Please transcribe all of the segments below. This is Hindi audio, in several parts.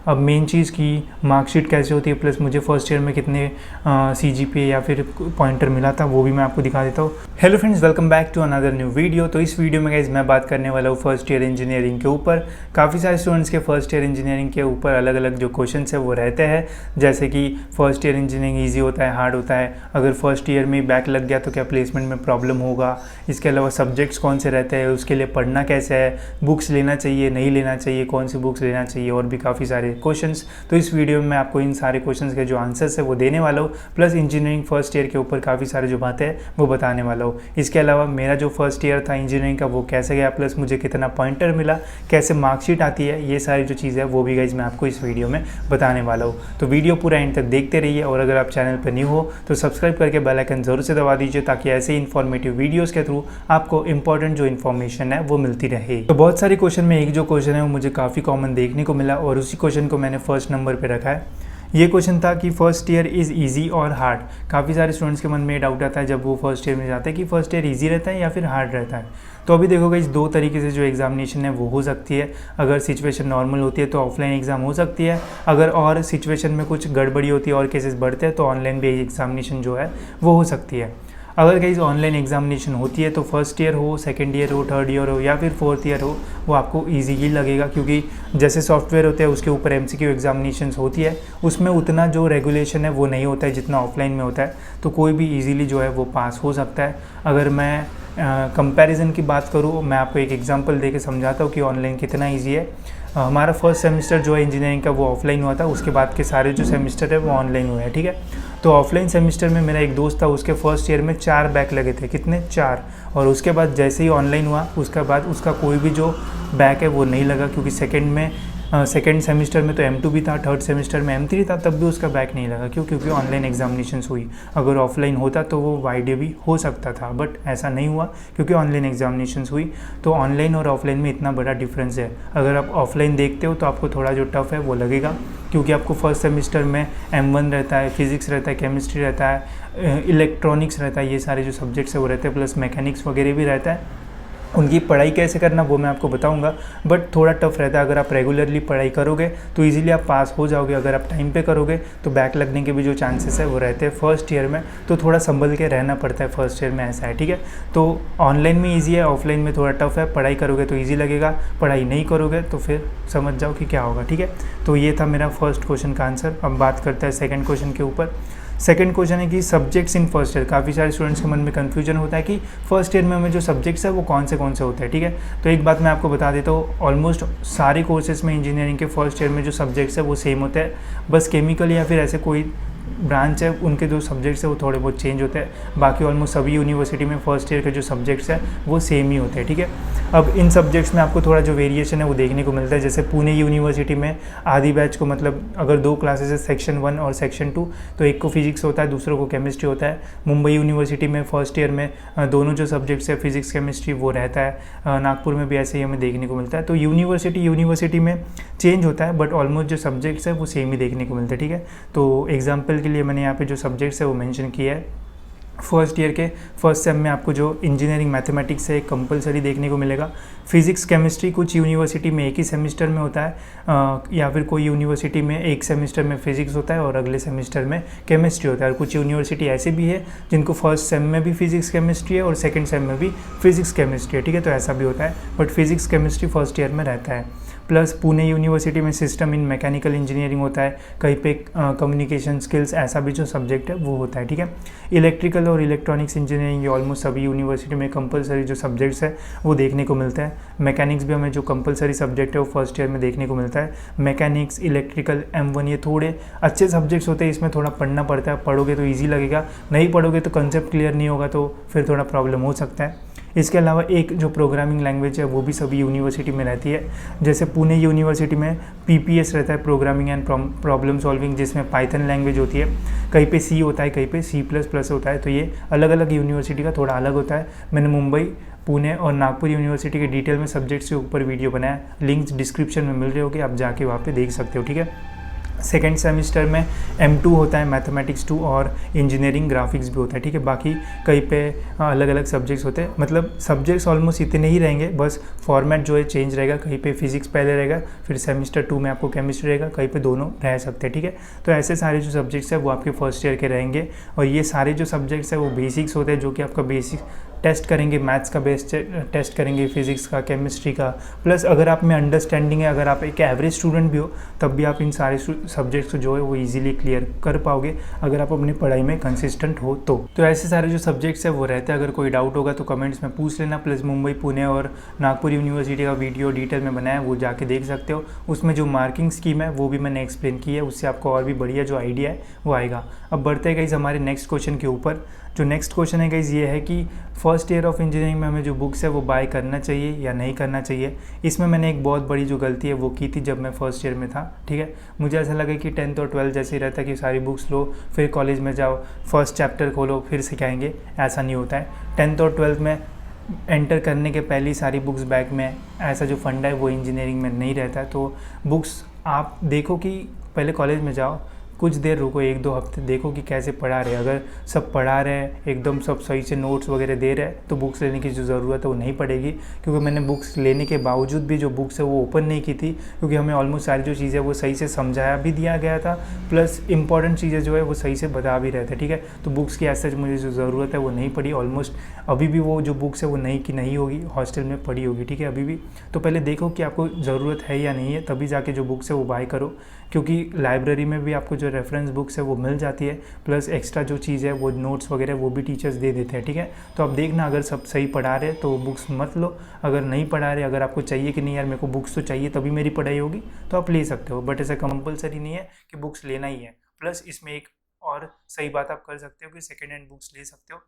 अब मेन चीज़ की मार्कशीट कैसे होती है, प्लस मुझे फर्स्ट ईयर में कितने CGPA या फिर पॉइंटर मिला था वो भी मैं आपको दिखा देता हूँ। Hello friends, welcome back to another new video. तो इस वीडियो में गाइस मैं बात करने वाला हूँ फर्स्ट ईयर इंजीनियरिंग के ऊपर। काफ़ी सारे स्टूडेंट्स के फर्स्ट ईयर इंजीनियरिंग के ऊपर अलग अलग जो क्वेश्चन है वो रहते हैं, जैसे कि फर्स्ट ईयर इंजीनियरिंग ईजी होता है, हार्ड होता है, अगर फर्स्ट ईयर में बैक लग गया तो क्या प्लेसमेंट में प्रॉब्लम होगा, इसके अलावा सब्जेक्ट्स कौन से रहते हैं, उसके लिए पढ़ना कैसे है, बुक्स लेना चाहिए नहीं लेना चाहिए, कौन सी बुक्स लेना चाहिए, और भी काफ़ी सारे क्वेश्चंस। तो इस वीडियो में मैं आपको इन सारे क्वेश्चंस के जो आंसर्स है वो देने वाला हूँ, प्लस इंजीनियरिंग फर्स्ट ईयर के ऊपर काफ़ी सारे जो बातें हैं वो बताने वाला हूँ। इसके अलावा मेरा जो फर्स्ट ईयर था इंजीनियरिंग का वो कैसे गया, प्लस मुझे कितना पॉइंटर मिला, कैसे मार्कशीट आती है, ये सारी जो चीज़ें है वो भी गाइज मैं आपको इस वीडियो में बताने वाला हूँ। तो वीडियो पूरा एंड तक देखते रहिए, और अगर आप चैनल पर न्यू हो तो सब्सक्राइब करके बेल आइकन जरूर से दबा दीजिए, ताकि ऐसे ही इन्फॉर्मेटिव वीडियोज़ के थ्रू आपको इंपॉर्टेंट जो इन्फॉर्मेशन है वो मिलती रहे। तो बहुत सारे क्वेश्चन में एक जो क्वेश्चन है वो मुझे काफ़ी कॉमन देखने को मिला, और उसी क्वेश्चन को मैंने फर्स्ट नंबर पे रखा है। ये क्वेश्चन था कि फर्स्ट ईयर इज़ इजी और हार्ड। काफ़ी सारे स्टूडेंट्स के मन में डाउट आता है जब वो फर्स्ट ईयर में जाते हैं कि फर्स्ट ईयर इजी रहता है या फिर हार्ड रहता है। तो अभी देखो गाइस, दो तरीके से जो एग्जामिनेशन है वो हो सकती है। अगर सिचुएशन नॉर्मल होती है तो ऑफलाइन एग्ज़ाम हो सकती है, अगर और सिचुएशन में कुछ गड़बड़ी होती है और केसेस बढ़ते हैं तो ऑनलाइन भी एग्जामिनेशन जो है वो हो सकती है। अगर कहीं ऑनलाइन एग्जामिनेशन होती है तो फर्स्ट ईयर हो, सेकंड ईयर हो, थर्ड ईयर हो या फिर फोर्थ ईयर हो, वो आपको इजी ही लगेगा, क्योंकि जैसे सॉफ्टवेयर होते हैं उसके ऊपर MCQ एग्जामिनेशंस होती है, उसमें उतना जो रेगुलेशन है वो नहीं होता है जितना ऑफलाइन में होता है। तो कोई भी इजीली जो है वो पास हो सकता है। अगर मैं कंपैरिजन की बात करूँ, मैं आपको एक एग्जांपल देके समझाता हूँ कि ऑनलाइन कितना ईजी है। हमारा फर्स्ट सेमेस्टर जो है इंजीनियरिंग का वो ऑफलाइन हुआ था, उसके बाद के सारे जो सेमेस्टर है वो ऑनलाइन हुए हैं, ठीक है। तो ऑफलाइन सेमेस्टर में मेरा एक दोस्त था, उसके फर्स्ट ईयर में 4 बैक लगे थे, कितने 4, और उसके बाद जैसे ही ऑनलाइन हुआ उसके बाद उसका कोई भी जो बैक है वो नहीं लगा, क्योंकि सेकेंड सेमेस्टर में तो M2 भी था, थर्ड सेमेस्टर में M3 था, तब भी उसका बैक नहीं लगा। क्योंकि ऑनलाइन एग्जामिनेशंस हुई। अगर ऑफलाइन होता तो वो YD भी हो सकता था, बट ऐसा नहीं हुआ क्योंकि ऑनलाइन एग्जामिनेशंस हुई। तो ऑनलाइन और ऑफलाइन में इतना बड़ा डिफरेंस है। अगर आप ऑफलाइन देखते हो तो आपको थोड़ा जो टफ है वो लगेगा, क्योंकि आपको फर्स्ट सेमेस्टर में M1 रहता है, फिजिक्स रहता है, केमिस्ट्री रहता है, इलेक्ट्रॉनिक्स रहता है, ये सारे जो सब्जेक्ट्स है वो रहते हैं, प्लस मैकेनिक्स वगैरह भी रहता है। उनकी पढ़ाई कैसे करना वो मैं आपको बताऊंगा, बट थोड़ा टफ रहता है। अगर आप रेगुलरली पढ़ाई करोगे तो इजीली आप पास हो जाओगे, अगर आप टाइम पे करोगे तो बैक लगने के भी जो चांसेस है वो रहते हैं फर्स्ट ईयर में। तो थोड़ा संभल के रहना पड़ता है फर्स्ट ईयर में, ऐसा है, ठीक है। तो ऑनलाइन में ईजी है, ऑफलाइन में थोड़ा टफ है। पढ़ाई करोगे तो ईजी लगेगा, पढ़ाई नहीं करोगे तो फिर समझ जाओ कि क्या होगा, ठीक है। तो ये था मेरा फर्स्ट क्वेश्चन का आंसर। अब बात करते हैं सेकेंड क्वेश्चन के ऊपर। सेकंड क्वेश्चन है कि सब्जेक्ट्स इन फर्स्ट ईयर। काफ़ी सारे स्टूडेंट्स के मन में कन्फ्यूजन होता है कि फर्स्ट ईयर में हमें जो सब्जेक्ट्स है वो कौन से होते हैं, ठीक है। तो एक बात मैं आपको बता देता हूँ, ऑलमोस्ट सारे कोर्सेज में इंजीनियरिंग के फर्स्ट ईयर में जो सब्जेक्ट्स है वो सेम होते हैं। बस केमिकल या फिर ऐसे कोई ब्रांच है उनके जो सब्जेक्ट्स है वो थोड़े बहुत चेंज होते हैं। बाकी ऑलमोस्ट सभी यूनिवर्सिटी में फर्स्ट ईयर के जो सब्जेक्ट्स है वो सेम ही होते हैं, ठीक है। अब इन सब्जेक्ट्स में आपको थोड़ा जो वेरिएशन है वो देखने को मिलता है। जैसे पुणे यूनिवर्सिटी में आधी बैच को, मतलब अगर 2 क्लासेस है, सेक्शन 1 और सेक्शन 2, तो एक को फिजिक्स होता है, दूसरों को केमिस्ट्री होता है। मुंबई यूनिवर्सिटी में फर्स्ट ईयर में दोनों जो सब्जेक्ट्स है फिजिक्स केमिस्ट्री वो रहता है। नागपुर में भी ऐसे ही हमें देखने को मिलता है। तो यूनिवर्सिटी में चेंज होता है, बट ऑलमोस्ट जो सब्जेक्ट्स है वो सेम ही देखने को मिलते हैं, ठीक है। तो एग्जाम्पल के लिए मैंने यहाँ पे जो सब्जेक्ट्स है वो मेंशन किया है। फर्स्ट ईयर के फर्स्ट सेम में आपको जो इंजीनियरिंग मैथमेटिक्स है कंपलसरी देखने को मिलेगा। फिजिक्स केमिस्ट्री कुछ यूनिवर्सिटी में एक ही सेमेस्टर में होता है, या फिर कोई यूनिवर्सिटी में एक सेमेस्टर में फिजिक्स होता है और अगले सेमेस्टर में केमिस्ट्री होता है। और कुछ यूनिवर्सिटी ऐसे भी है जिनको फर्स्ट सेम में भी फिजिक्स केमिस्ट्री है और सेकेंड सेम में भी फिजिक्स केमिस्ट्री है, ठीक है। तो ऐसा भी होता है, but physics chemistry first year में रहता है। प्लस पुणे यूनिवर्सिटी में सिस्टम इन मैकेनिकल इंजीनियरिंग होता है, कहीं पे कम्युनिकेशन स्किल्स ऐसा भी जो सब्जेक्ट है वो होता है, ठीक है। इलेक्ट्रिकल और इलेक्ट्रॉनिक्स इंजीनियरिंग ये ऑलमोस्ट सभी यूनिवर्सिटी में कंपलसरी जो सब्जेक्ट्स है वो देखने को मिलता है। मैकेनिक्स भी हमें जो कंपलसरी सब्जेक्ट है वो फर्स्ट ईयर में देखने को मिलता है। मैकेनिक्स, इलेक्ट्रिकल, M1 ये थोड़े अच्छे सब्जेक्ट्स होते हैं, इसमें थोड़ा पढ़ना पड़ता है। पढ़ोगे तो ईजी लगेगा, नहीं पढ़ोगे तो कंसेप्ट क्लियर नहीं होगा तो फिर थोड़ा प्रॉब्लम हो सकता है। इसके अलावा एक जो प्रोग्रामिंग लैंग्वेज है वो भी सभी यूनिवर्सिटी में रहती है। जैसे पुणे यूनिवर्सिटी में PPS रहता है, प्रोग्रामिंग एंड प्रॉब्लम सॉल्विंग, जिसमें पाइथन लैंग्वेज होती है। कहीं पे C होता है, कहीं पे C++ होता है। तो ये अलग अलग यूनिवर्सिटी का थोड़ा अलग होता है। मैंने मुंबई, पुणे और नागपुर यूनिवर्सिटी के डिटेल में सब्जेक्ट्स के ऊपर वीडियो बनाया, लिंक्स डिस्क्रिप्शन में मिल रहे होंगे, आप जाके वहाँ पे देख सकते हो, ठीक है। सेकेंड सेमिस्टर में M2 होता है, मैथमेटिक्स 2, और इंजीनियरिंग ग्राफिक्स भी होता है, ठीक है। बाकी कहीं पे अलग अलग सब्जेक्ट्स होते हैं, मतलब सब्जेक्ट्स ऑलमोस्ट इतने ही रहेंगे, बस फॉर्मेट जो है चेंज रहेगा। कहीं पे फिजिक्स पहले रहेगा, फिर सेमिस्टर 2 में आपको केमिस्ट्री रहेगा, कहीं पे दोनों रह सकते हैं, ठीक है। तो ऐसे सारे जो सब्जेक्ट्स हैं वो आपके फर्स्ट ईयर के रहेंगे, और ये सारे जो सब्जेक्ट्स हैं वो बेसिक्स होते हैं, जो कि आपका बेसिक टेस्ट करेंगे, मैथ्स का बेस टेस्ट करेंगे, फिजिक्स का, केमिस्ट्री का। प्लस अगर आप में अंडरस्टैंडिंग है, अगर आप एक एवरेज स्टूडेंट भी हो, तब भी आप इन सारे सब्जेक्ट्स को जो है वो इजीली क्लियर कर पाओगे, अगर आप अपनी पढ़ाई में कंसिस्टेंट हो तो ऐसे सारे जो सब्जेक्ट्स है वो रहते हैं। अगर कोई डाउट होगा तो कमेंट्स में पूछ लेना। प्लस मुंबई, पुणे और नागपुर यूनिवर्सिटी का वीडियो डिटेल में बनाया है, वो जाके देख सकते हो। उसमें जो मार्किंग स्कीम है वो भी मैंने एक्सप्लेन की है, उससे आपको और भी बढ़िया जो आइडिया है वो आएगा। अब बढ़ते हैं गाइस हमारे नेक्स्ट क्वेश्चन के ऊपर। जो नेक्स्ट क्वेश्चन है गाइस ये है कि फर्स्ट ईयर ऑफ इंजीनियरिंग में हमें जो बुक्स है वो बाय करना चाहिए या नहीं करना चाहिए। इसमें मैंने एक बहुत बड़ी जो गलती है वो की थी जब मैं फर्स्ट ईयर में था, ठीक है। मुझे ऐसा लगा कि 10th और 12th जैसे ही रहता है कि सारी बुक्स लो, फिर कॉलेज में जाओ, फर्स्ट चैप्टर खोलो, फिर सिखाएंगे। ऐसा नहीं होता है। 10th और 12th में एंटर करने के पहले ही सारी बुक्स बैग में, ऐसा जो फंडा है वो इंजीनियरिंग में नहीं रहता है। तो बुक्स आप देखो कि पहले कॉलेज में जाओ, कुछ देर रुको, 1-2 हफ्ते देखो कि कैसे पढ़ा रहे हैं। अगर सब पढ़ा रहे हैं, एकदम सब सही से नोट्स वगैरह दे रहे हैं, तो बुक्स लेने की जो ज़रूरत है वो नहीं पड़ेगी। क्योंकि मैंने बुक्स लेने के बावजूद भी जो बुक्स है वो ओपन नहीं की थी, क्योंकि हमें ऑलमोस्ट सारी जो चीज़ें वो सही से समझाया भी दिया गया था, प्लस इंपॉर्टेंट चीज़ें जो है वो सही से बता भी रहे थे, ठीक है। तो बुक्स की ऐसा मुझे जो ज़रूरत है वो नहीं पड़ी ऑलमोस्ट। अभी भी वो जो बुक्स है वो नहीं की नहीं होगी, हॉस्टल में पड़ी होगी, ठीक है, अभी भी। तो पहले देखो कि आपको ज़रूरत है या नहीं है, तभी जाके जो बुक्स है वो बाय करो। क्योंकि लाइब्रेरी में भी आपको जो रेफरेंस बुक्स है वो मिल जाती है, प्लस एक्स्ट्रा जो चीज़ है वो नोट्स वगैरह वो भी टीचर्स दे देते हैं, ठीक है। तो आप देखना, अगर सब सही पढ़ा रहे तो बुक्स मत लो, अगर नहीं पढ़ा रहे, अगर आपको चाहिए कि नहीं यार मेरे को बुक्स तो चाहिए तभी मेरी पढ़ाई होगी, तो आप ले सकते हो। बट ऐसा कंपलसरी नहीं है कि बुक्स लेना ही है। प्लस इसमें एक और सही बात आप कर सकते हो कि सेकेंड हैंड बुक्स ले सकते हो।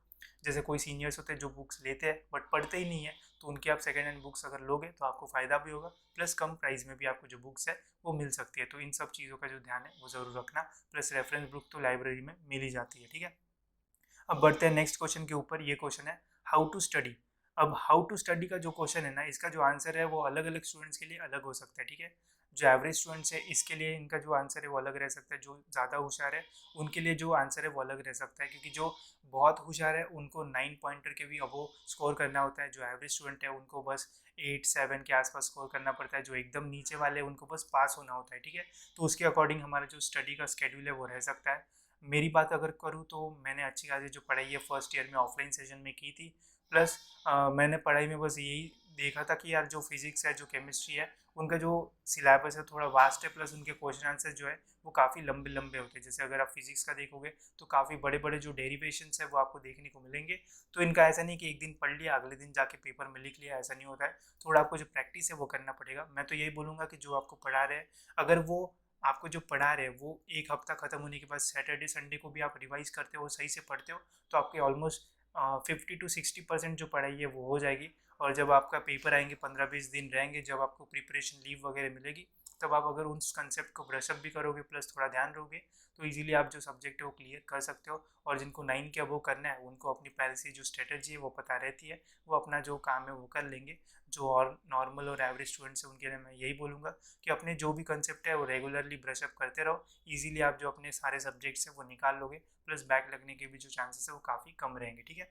जैसे कोई सीनियर्स होते हैं जो बुक्स लेते हैं बट पढ़ते ही नहीं है, तो उनकी आप सेकेंड हैंड बुक्स अगर लोगे तो आपको फ़ायदा भी होगा, प्लस कम प्राइस में भी आपको जो बुक्स है वो मिल सकती है। तो इन सब चीज़ों का जो ध्यान है वो ज़रूर रखना। प्लस रेफरेंस बुक तो लाइब्रेरी में मिल ही जाती है, ठीक है। अब बढ़ते हैं नेक्स्ट क्वेश्चन के ऊपर। ये क्वेश्चन है हाउ टू स्टडी। अब हाउ टू स्टडी का जो क्वेश्चन है ना, इसका जो आंसर है वो अलग अलग स्टूडेंट्स के लिए अलग हो सकता है, ठीक है। जो एवरेज स्टूडेंट्स है इसके लिए इनका जो आंसर है वो अलग रह सकता है, जो ज़्यादा होशियार है उनके लिए जो आंसर है वो अलग रह सकता है। क्योंकि जो बहुत होशियार है उनको 9 पॉइंटर के भी अबो स्कोर करना होता है, जो एवरेज स्टूडेंट है उनको बस 8-7 के आसपास स्कोर करना पड़ता है, जो एकदम नीचे वाले उनको बस पास होना होता है, ठीक है। तो उसके अकॉर्डिंग हमारा जो स्टडी का स्केड्यूल है वो रह सकता है। मेरी बात अगर करूँ तो मैंने अच्छी खासी जो पढ़ाई है फर्स्ट ईयर में ऑफलाइन सेशन में की थी। प्लस मैंने पढ़ाई में बस यही देखा था कि यार जो फिज़िक्स है, जो केमिस्ट्री है, उनका जो सिलेबस है थोड़ा वास्ट है, प्लस उनके क्वेश्चन आंसर जो है वो काफ़ी लंबे लंबे होते हैं। जैसे अगर आप फिजिक्स का देखोगे तो काफ़ी बड़े बड़े जो डेरिवेशंस है वो आपको देखने को मिलेंगे। तो इनका ऐसा नहीं कि एक दिन पढ़ लिया अगले दिन जाके पेपर में लिख लिया, ऐसा नहीं होता है। थोड़ा आपको जो प्रैक्टिस है वो करना पड़ेगा। मैं तो यही बोलूँगा कि जो आपको पढ़ा रहे हैं, अगर वो आपको जो पढ़ा रहे हैं वो एक हफ्ता खत्म होने के बाद सैटरडे संडे को भी आप रिवाइज करते हो, सही से पढ़ते हो, तो आपके ऑलमोस्ट 50-60% जो पढ़ाई है वो हो जाएगी। और जब आपका पेपर आएंगे, 15-20 दिन रहेंगे, जब आपको प्रिपरेशन लीव वगैरह मिलेगी, तब आप अगर उस कंसेप्ट को ब्रशअप भी करोगे, प्लस थोड़ा ध्यान दोगे, तो इजीली आप जो सब्जेक्ट है वो क्लियर कर सकते हो। और जिनको 9 के अबव करना है उनको अपनी पहले से जो स्ट्रेटजी है वो पता रहती है, वो अपना जो काम है वो कर लेंगे। जो और नॉर्मल और एवरेज स्टूडेंट्स हैं उनके लिए मैं यही बोलूँगा कि अपने जो भी कंसेप्ट है वो रेगुलरली ब्रशअप करते रहो। ईजिली आप जो अपने सारे सब्जेक्ट्स हैं वो निकाल लोगे, प्लस बैक लगने के भी जो चांसेस है वो काफ़ी कम रहेंगे, ठीक है।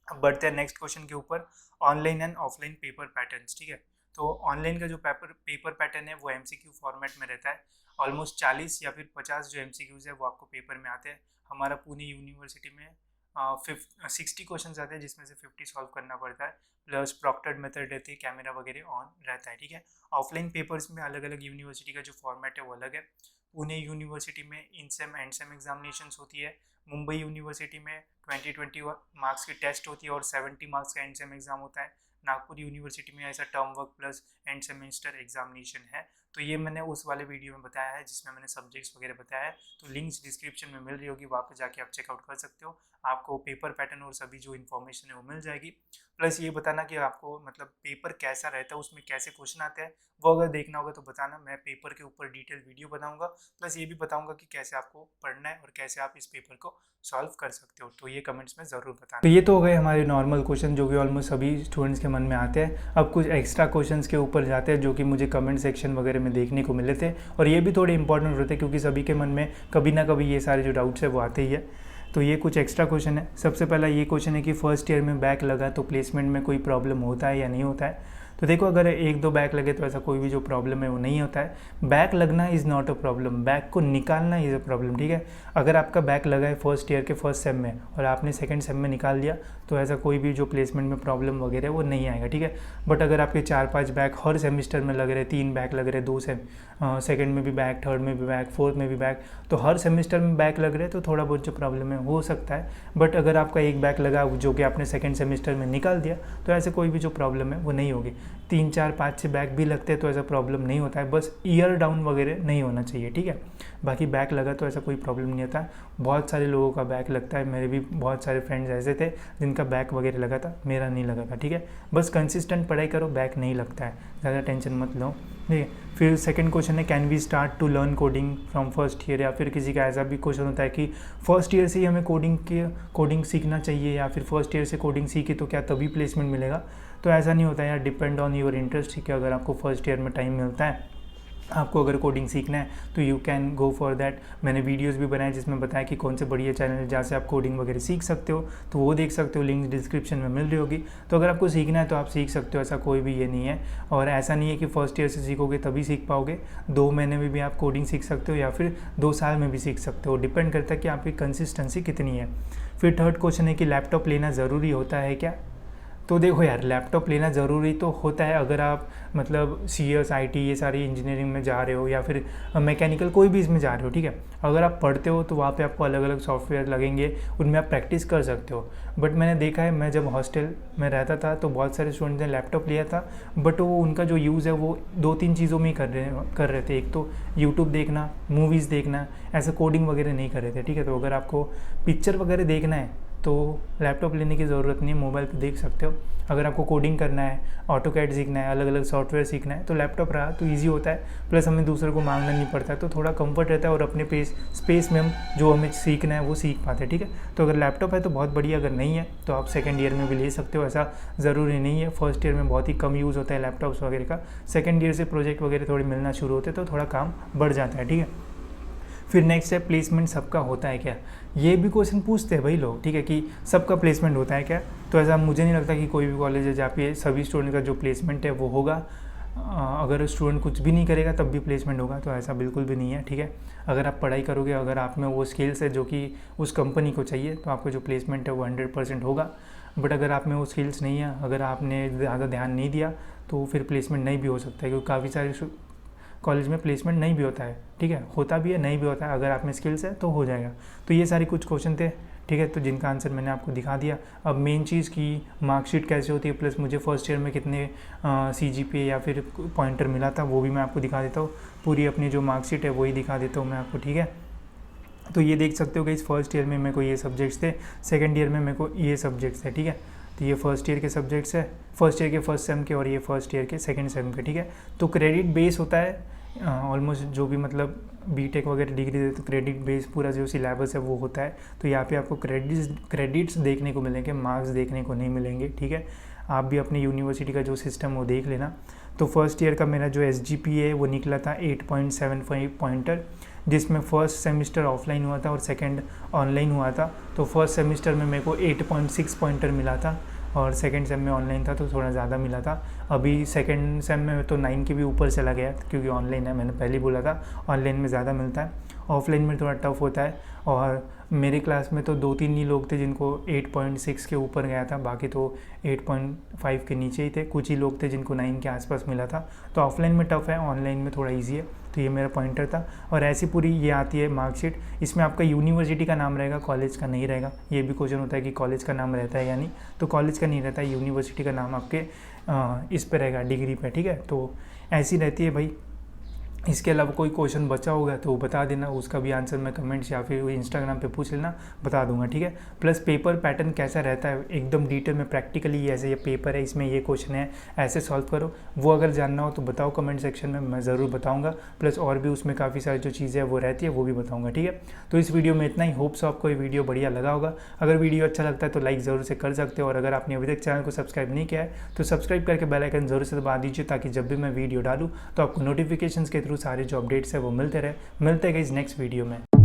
अब बढ़ते हैं नेक्स्ट क्वेश्चन के ऊपर, online and offline paper patterns, ठीक है। तो ऑनलाइन का जो पेपर पैटर्न है वो एमसीक्यू फॉर्मेट में रहता है। ऑलमोस्ट 40 या फिर 50 जो एमसीक्यूज है वो आपको पेपर में आते हैं। हमारा पुणे यूनिवर्सिटी में 60 क्वेश्चन आते हैं, जिसमें से 50 सॉल्व करना पड़ता है। प्लस प्रॉक्टर्ड मेथड रहती है, कैमरा वगैरह ऑन रहता है, ठीक है। ऑफलाइन पेपर्स में अलग अलग यूनिवर्सिटी का जो फॉर्मेट है वो अलग है। पुणे यूनिवर्सिटी में in same and same examinations होती है। मुंबई यूनिवर्सिटी में 20 मार्क्स की टेस्ट होती है और 70 मार्क्स का एंड सेम एग्जाम होता है। नागपुर यूनिवर्सिटी में ऐसा term work plus end semester examination है। तो ये मैंने उस वाले वीडियो में बताया है जिसमें मैंने सब्जेक्ट्स वगैरह बताया है, तो लिंक्स डिस्क्रिप्शन में मिल रही होगी, वहाँ पे जाके आप चेकआउट कर सकते हो। आपको पेपर पैटर्न और सभी जो इन्फॉर्मेशन है वो मिल जाएगी। प्लस ये बताना कि आपको मतलब पेपर कैसा रहता है, उसमें कैसे क्वेश्चन आते हैं, वो अगर देखना होगा तो बताना। मैं पेपर के ऊपर डिटेल वीडियो बनाऊंगा, प्लस ये भी बताऊंगा कि कैसे आपको पढ़ना है और कैसे आप इस पेपर को सॉल्व कर सकते हो। तो ये कमेंट्स में ज़रूर बताना। तो ये तो हो गए हमारे नॉर्मल क्वेश्चन जो कि ऑलमोस्ट सभी स्टूडेंट्स के मन में आते हैं। अब कुछ एक्स्ट्रा क्वेश्चंस के ऊपर जाते हैं जो कि मुझे कमेंट सेक्शन वगैरह में देखने को मिले थे, और ये भी थोड़े इंपॉर्टेंट होते हैं क्योंकि सभी के मन में कभी ना कभी ये सारे जो डाउट्स है वो आते ही है। तो ये कुछ एक्स्ट्रा क्वेश्चन है। सबसे पहला ये क्वेश्चन है कि फर्स्ट ईयर में बैक लगा तो प्लेसमेंट में कोई प्रॉब्लम होता है या नहीं होता है। तो देखो, अगर एक दो बैक लगे तो ऐसा कोई भी जो प्रॉब्लम है वो नहीं होता है। बैक लगना is not a problem, back को निकालना इज़ अ प्रॉब्लम। ठीक है, अगर आपका बैक लगा है फर्स्ट ईयर के फर्स्ट सेम में और आपने सेकंड सेम में निकाल दिया तो ऐसा कोई भी जो प्लेसमेंट में प्रॉब्लम वगैरह वो नहीं आएगा। ठीक है, बट अगर आपके 4-5 बैक हर सेमिस्टर में लग रहे, 3 बैक लग रहे, 2 सेकंड में भी बैक, थर्ड में भी बैक, फोर्थ में भी बैक, तो हर सेमिस्टर में बैक लग रहे तो थोड़ा बहुत जो प्रॉब्लम है हो सकता है। बट अगर आपका एक बैक लगा जो कि आपने सेकंड सेमिस्टर में निकाल दिया तो ऐसे कोई भी जो प्रॉब्लम है वो नहीं होगी। 3, 4, 5 से बैक भी लगते हैं तो ऐसा प्रॉब्लम नहीं होता है, बस ईयर डाउन वगैरह नहीं होना चाहिए। ठीक है, बाकी बैक लगा तो ऐसा कोई प्रॉब्लम नहीं होता। बहुत सारे लोगों का बैक लगता है, मेरे भी बहुत सारे फ्रेंड्स ऐसे थे जिनका बैक वगैरह लगा था, मेरा नहीं लगा था। ठीक है, बस कंसिस्टेंट पढ़ाई करो, बैक नहीं लगता है, ज़्यादा टेंशन मत लो। ठीक है, फिर सेकंड क्वेश्चन है can we start to learn coding from first year. या फिर किसी का ऐसा भी क्वेश्चन होता है कि फर्स्ट ईयर से ही हमें कोडिंग सीखना चाहिए, या फिर फर्स्ट ईयर से कोडिंग सीखी तो क्या तभी प्लेसमेंट मिलेगा। तो ऐसा नहीं होता है यार, डिपेंड ऑन योर इंटरेस्ट। ठीक है, अगर आपको फर्स्ट ईयर में टाइम मिलता है, आपको अगर कोडिंग सीखना है तो you can go for that. मैंने वीडियोस भी बनाए जिसमें बताया कि कौन से बढ़िया चैनल है जहाँ से आप कोडिंग वगैरह सीख सकते हो, तो वो देख सकते हो, लिंक डिस्क्रिप्शन में मिल रही होगी। तो अगर आपको सीखना है तो आप सीख सकते हो, ऐसा कोई भी ये नहीं है। और ऐसा नहीं है कि फर्स्ट ईयर से सीखोगे तभी सीख पाओगे, 2 महीने में भी आप कोडिंग सीख सकते हो या फिर 2 साल में भी सीख सकते हो, डिपेंड करता है कि आपकी कंसिस्टेंसी कितनी है। फिर थर्ड क्वेश्चन है कि लैपटॉप लेना ज़रूरी होता है क्या। तो देखो यार, लैपटॉप लेना ज़रूरी तो होता है अगर आप मतलब CS, IT ये सारी इंजीनियरिंग में जा रहे हो या फिर मैकेनिकल कोई भी इसमें जा रहे हो। ठीक है, अगर आप पढ़ते हो तो वहाँ पे आपको अलग अलग सॉफ्टवेयर लगेंगे, उनमें आप प्रैक्टिस कर सकते हो। बट मैंने देखा है, मैं जब हॉस्टल में रहता था तो बहुत सारे स्टूडेंट्स ने लैपटॉप लिया था, बट वो उनका जो यूज़ है वो 2-3 चीज़ों में ही कर रहे थे। एक तो यूट्यूब देखना, मूवीज़ देखना, ऐसा कोडिंग वगैरह नहीं कर रहे थे। ठीक है, तो अगर आपको पिक्चर वगैरह देखना है तो लैपटॉप लेने की ज़रूरत नहीं है, मोबाइल पे देख सकते हो। अगर आपको कोडिंग करना है, ऑटोकैड सीखना है, अलग अलग सॉफ्टवेयर सीखना है तो लैपटॉप रहा तो इजी होता है, प्लस हमें दूसरे को मांगना नहीं पड़ता है, तो थोड़ा कंफर्ट रहता है और अपने स्पेस में हम जो हमें सीखना है वो सीख पाते हैं। ठीक है, तो अगर लैपटॉप है तो बहुत बढ़िया, अगर नहीं है तो आप सेकंड ईयर में भी ले सकते हो, ऐसा ज़रूरी नहीं है। फर्स्ट ईयर में बहुत ही कम यूज़ होता है लैपटॉप्स वगैरह का, सेकंड ईयर से प्रोजेक्ट वगैरह थोड़े मिलना शुरू होते हैं तो थोड़ा काम बढ़ जाता है। ठीक है, फिर नेक्स्ट है प्लेसमेंट सबका होता है क्या। ये भी क्वेश्चन पूछते हैं भाई लोग, ठीक है, कि सबका प्लेसमेंट होता है क्या। तो ऐसा मुझे नहीं लगता कि कोई भी कॉलेज है जहाँ पे सभी स्टूडेंट का जो प्लेसमेंट है वो होगा। अगर स्टूडेंट कुछ भी नहीं करेगा तब भी प्लेसमेंट होगा, तो ऐसा बिल्कुल भी नहीं है। ठीक है, अगर आप पढ़ाई करोगे, अगर आप में वो स्किल्स है जो कि उस कंपनी को चाहिए, तो आपका जो प्लेसमेंट है वो 100% होगा। बट अगर आप में वो स्किल्स नहीं है, अगर आपने ज़्यादा ध्यान नहीं दिया तो फिर प्लेसमेंट नहीं भी हो सकता है, क्योंकि काफ़ी सारे कॉलेज में प्लेसमेंट नहीं भी होता है। ठीक है, होता भी है, नहीं भी होता है, अगर आप में स्किल्स है तो हो जाएगा। तो ये सारे कुछ क्वेश्चन थे। ठीक है, तो जिनका आंसर मैंने आपको दिखा दिया। अब मेन चीज़ की मार्कशीट कैसे होती है, प्लस मुझे फर्स्ट ईयर में कितने CGPA या फिर पॉइंटर मिला था वो भी मैं आपको दिखा देता हूँ। पूरी अपनी जो मार्कशीट है वही दिखा देता हूँ मैं आपको। ठीक है, तो ये देख सकते हो कि इस फर्स्ट ईयर में मेरे को ये सब्जेक्ट्स थे, सेकेंड ईयर में मेरे को ये सब्जेक्ट्स थे। ठीक है, तो ये फर्स्ट ईयर के सब्जेक्ट्स है, फर्स्ट ईयर के फर्स्ट सेम के, और ये फर्स्ट ईयर के सेकंड सेम के। ठीक है, तो क्रेडिट बेस होता है ऑलमोस्ट जो भी मतलब बीटेक वगैरह डिग्री दे तो क्रेडिट बेस पूरा जो सिलेबस है वो होता है। तो यहाँ पे आपको क्रेडिट्स देखने को मिलेंगे, मार्क्स देखने को नहीं मिलेंगे। ठीक है, आप भी अपनी यूनिवर्सिटी का जो सिस्टम वो देख लेना। तो फर्स्ट ईयर का मेरा जो SGPA है वो निकला था 8.75 पॉइंटर, जिसमें फर्स्ट सेमिस्टर ऑफलाइन हुआ था और सेकंड ऑनलाइन हुआ था। तो फर्स्ट सेमिस्टर में मेरे को 8.6 पॉइंटर मिला था और सेकंड सेम में ऑनलाइन था तो थोड़ा ज़्यादा मिला था। अभी सेकंड सेम में तो 9 के भी ऊपर चला गया क्योंकि ऑनलाइन है, मैंने पहले बोला था ऑनलाइन में ज़्यादा मिलता है, ऑफलाइन में थोड़ा टफ होता है। और मेरे क्लास में तो 2-3 ही लोग थे जिनको 8.6 के ऊपर गया था, बाकी तो 8.5 के नीचे ही थे। कुछ ही लोग थे जिनको 9 के आसपास मिला था। तो ऑफलाइन में टफ है, ऑनलाइन में थोड़ा ईजी है। तो ये मेरा पॉइंटर था। और ऐसी पूरी ये आती है मार्कशीट, इसमें आपका यूनिवर्सिटी का नाम रहेगा, कॉलेज का नहीं रहेगा। ये भी क्वेश्चन होता है कि कॉलेज का नाम रहता है या नहीं, तो कॉलेज का नहीं रहता है, यूनिवर्सिटी का नाम आपके इस पर रहेगा, डिग्री पे। ठीक है, तो ऐसी रहती है भाई। इसके अलावा कोई क्वेश्चन बचा होगा तो वो बता देना, उसका भी आंसर मैं कमेंट्स या फिर इंस्टाग्राम पे पूछ लेना, बता दूंगा, ठीक है। प्लस पेपर पैटर्न कैसा रहता है एकदम डिटेल में प्रैक्टिकली, ऐसे ये पेपर है, इसमें ये क्वेश्चन है, ऐसे सॉल्व करो, वो अगर जानना हो तो बताओ कमेंट सेक्शन में, मैं ज़रूर बताऊँगा। प्लस और भी उसमें काफ़ी सारी जो चीज़ें वो रहती है वो भी बताऊँगा, ठीक है। तो इस वीडियो में इतना ही, होप्स आपको ये वीडियो बढ़िया लगा होगा। अगर वीडियो अच्छा लगता है तो लाइक ज़रूर से कर सकते हो, और अगर आपने अभी तक चैनल को सब्सक्राइब नहीं किया है तो सब्सक्राइब करके बेल आइकन ज़रूर से दबा दीजिए, ताकि जब भी मैं वीडियो डालूँ तो आपको नोटिफिकेशंस के थ्रू सारे जो अपडेट्स है वो मिलते हैं गाइस नेक्स्ट वीडियो में।